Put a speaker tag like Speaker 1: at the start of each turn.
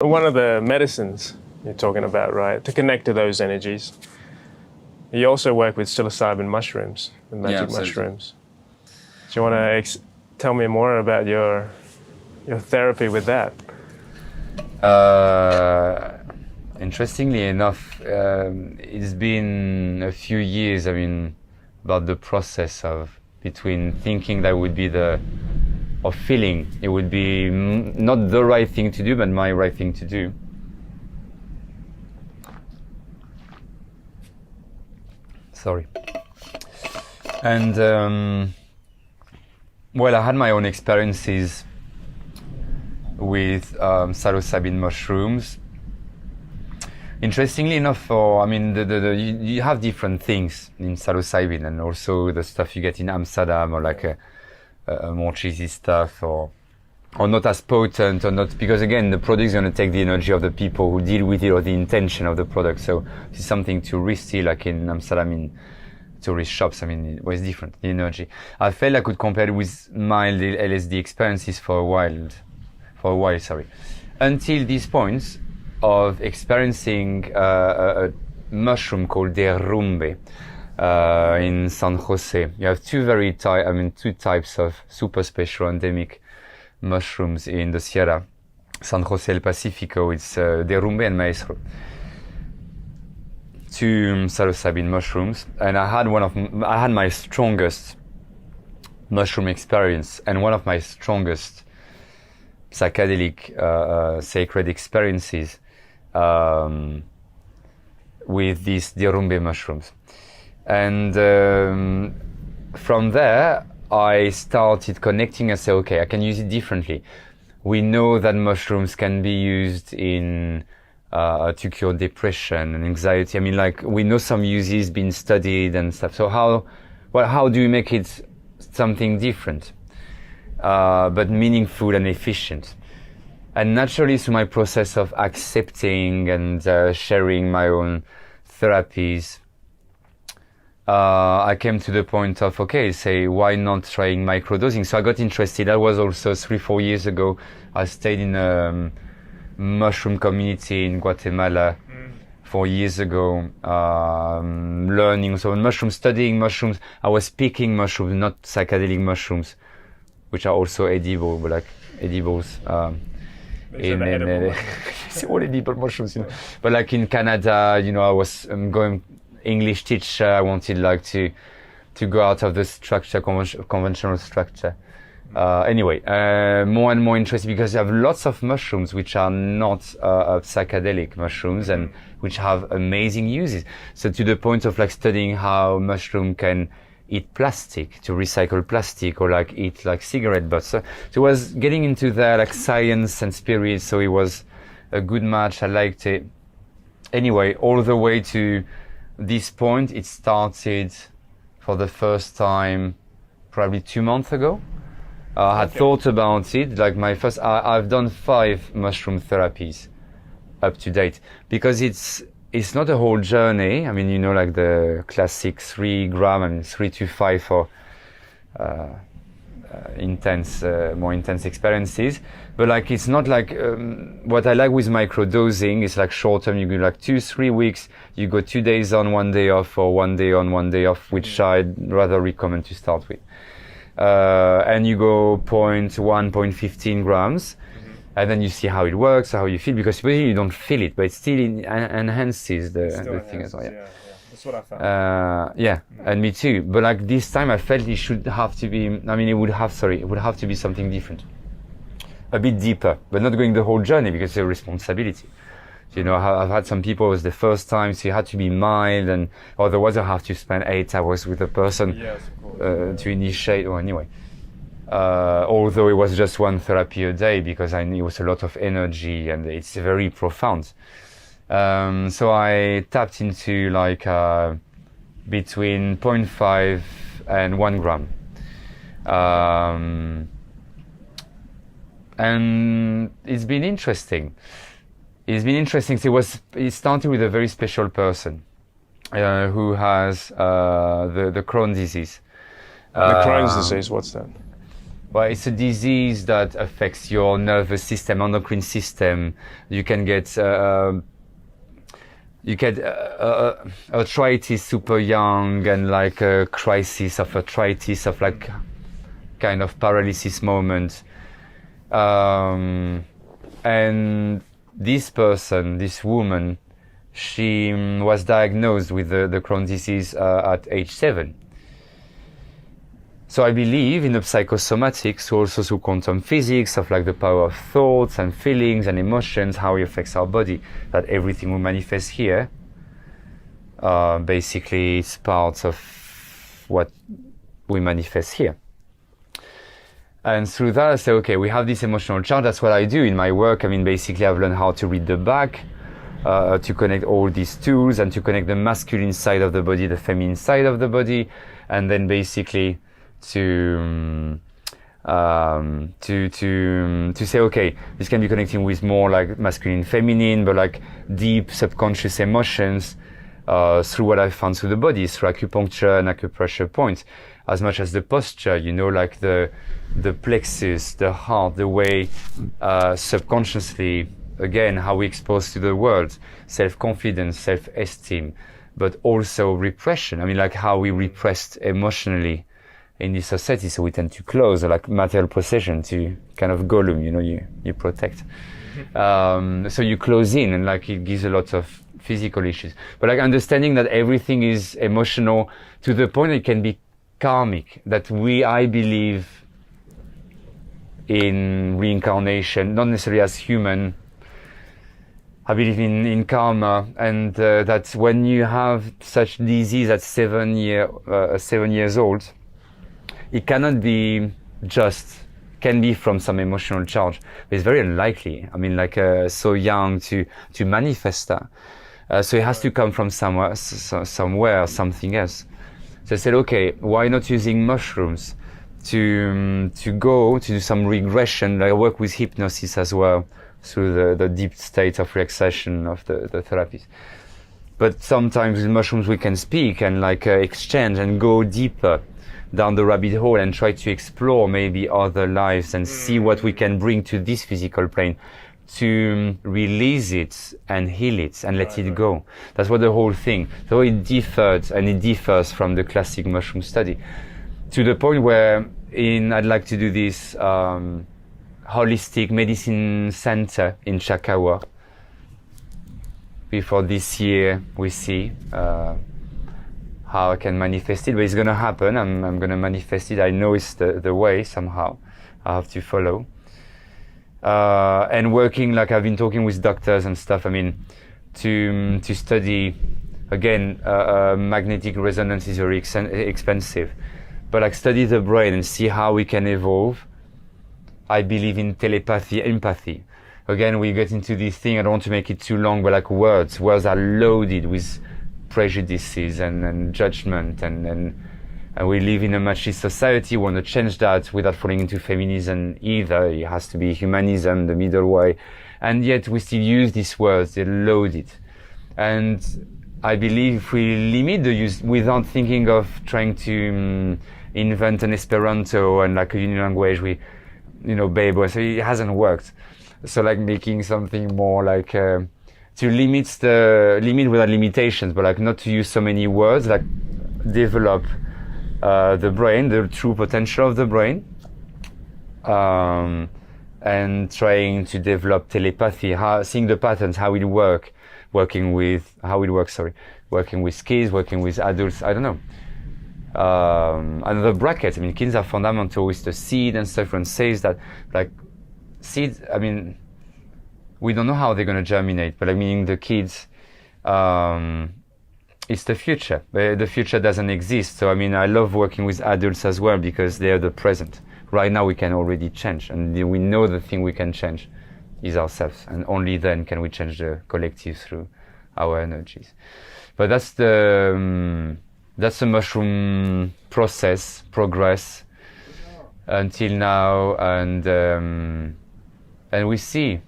Speaker 1: One of the medicines you're talking about, right, to connect to those energies, you also work with psilocybin mushrooms, the magic mushrooms. Do you want to tell me more about your therapy with that?
Speaker 2: Interestingly enough, it's been a few years, about the process of between thinking that would be or feeling it would be not the right thing to do, but my right thing to do. Sorry. And, well, I had my own experiences with psilocybin mushrooms. Interestingly enough, you have different things in psilocybin, and also the stuff you get in Amsterdam, or like a more cheesy stuff, or not as potent, or not, because again, the product is going to take the energy of the people who deal with it, or the intention of the product. So it's something touristy, like in Amsterdam, in tourist shops. It was different, the energy. I felt I could compare it with mild LSD experiences for a while, until these points of experiencing a mushroom called derrumbe in San Jose. You have two types of super special endemic mushrooms in the Sierra. San Jose El Pacifico, it's derrumbe and maestro. Two psilocybin mushrooms, and I had my strongest mushroom experience, and one of my strongest psychedelic sacred experiences with these derrumbe mushrooms. And from there, I started connecting and say, okay, I can use it differently. We know that mushrooms can be used to cure depression and anxiety. We know some uses been studied and stuff. So how do we make it something different, but meaningful and efficient? And naturally, through my process of accepting and sharing my own therapies, I came to the point of, why not trying microdosing? So I got interested. That was also 3-4 years ago. I stayed in a mushroom community in Guatemala 4 years ago, learning mushrooms, studying mushrooms. I was picking mushrooms, not psychedelic mushrooms, which are also edible, but like edibles. It's all edible mushrooms, But like in Canada, I was going English teacher. I wanted to go out of the structure, conventional structure. Anyway, more and more interested, because you have lots of mushrooms which are not psychedelic mushrooms, and which have amazing uses. So to the point of studying how mushroom can eat plastic, to recycle plastic, or eat cigarette butts. So it was getting into that science and spirit. So it was a good match. I liked it. Anyway, all the way to this point, it started for the first time probably 2 months ago. I had thought about it, I've done 5 mushroom therapies up to date, because it's not a whole journey. The classic 3 gram, 3 to 5 for more intense experiences. But it's not what I like with microdosing is short term. You go 2-3 weeks, you go 2 days on, 1 day off, or 1 day on, 1 day off, which I'd rather recommend to start with. And you go 0.1, 0.15 grams, and then you see how it works, how you feel, because you don't feel it, but it still enhances the thing as well.
Speaker 1: Yeah. That's what I found.
Speaker 2: And me too. But this time, I felt it should have to be. It would have to be something different, a bit deeper, but not going the whole journey, because it's a responsibility. I've had some people, it was the first time, so you had to be mild, and otherwise I have to spend 8 hours with a person to initiate. Or anyway, although it was just 1 therapy a day, because I knew it was a lot of energy and it's very profound. So I tapped into between 0.5 and 1 gram. And it's been interesting. It started with a very special person who has the Crohn's disease.
Speaker 1: The Crohn's disease, what's that?
Speaker 2: Well, it's a disease that affects your nervous system, endocrine system. You can get arthritis super young, and like a crisis of arthritis, of like kind of paralysis moment. And this person, this woman, she was diagnosed with the Crohn's disease at age 7. So I believe in the psychosomatics, also through quantum physics, of like the power of thoughts and feelings and emotions, how it affects our body, that everything we manifest here, basically it's part of what we manifest here. And through that I say, okay, we have this emotional charge. That's what I do in my work. I mean, basically I've learned how to read the back, to connect all these tools, and to connect the masculine side of the body, the feminine side of the body, and then basically to say, okay, this can be connecting with more like masculine, feminine, but like deep subconscious emotions through what I found through the body, through acupuncture and acupressure points, as much as the posture, you know, like the plexus, the heart, the way subconsciously, again, how we expose to the world, self-confidence, self-esteem, but also repression. I mean, like how we repressed emotionally in this society, so we tend to close, like material possession, to kind of Gollum, you know, you protect. So you close in, and like it gives a lot of physical issues. But like understanding that everything is emotional to the point it can be karmic, that I believe in reincarnation, not necessarily as human. I believe in karma, and that when you have such disease at 7 years old, it cannot be can be from some emotional charge, but it's very unlikely. I mean, like so young to manifest that. So it has to come from somewhere, something else. So I said, okay, why not using mushrooms to do some regression? I work with hypnosis as well, through the deep state of relaxation of the therapies. But sometimes with mushrooms we can speak and like exchange and go deeper down the rabbit hole and try to explore maybe other lives and see what we can bring to this physical plane, to release it and heal it and let it go. That's what the whole thing. So it differs from the classic mushroom study, to the point where I'd like to do this holistic medicine center in Chacahua. Before this year, we see how I can manifest it, but it's going to happen. I'm going to manifest it. I know it's the way somehow. I have to follow. And working, like I've been talking with doctors and stuff, I mean, to study, again, magnetic resonance is very expensive, but like study the brain and see how we can evolve. I believe in telepathy, empathy. Again, we get into this thing, I don't want to make it too long, but like words are loaded with prejudices and judgment, and we live in a machist society. We want to change that without falling into feminism either. It has to be humanism, the middle way. And yet we still use these words, they're loaded. And I believe if we limit the use without thinking of trying to invent an Esperanto and like a union language, Bebo, so it hasn't worked. So like making something more like, to limit without limitations, but like not to use so many words, like develop the brain, the true potential of the brain, and trying to develop telepathy, seeing the patterns, how it works, working with kids, working with adults, I don't know. Another bracket, I mean, kids are fundamental with the seed and stuff. Everyone says that, like, seeds, I mean, we don't know how they're going to germinate, but I mean, the kids, it's the future. The future doesn't exist. So, I mean, I love working with adults as well because they're the present. Right now, we can already change, and we know the thing we can change is ourselves, and only then can we change the collective through our energies. But that's the mushroom progress until now, and we see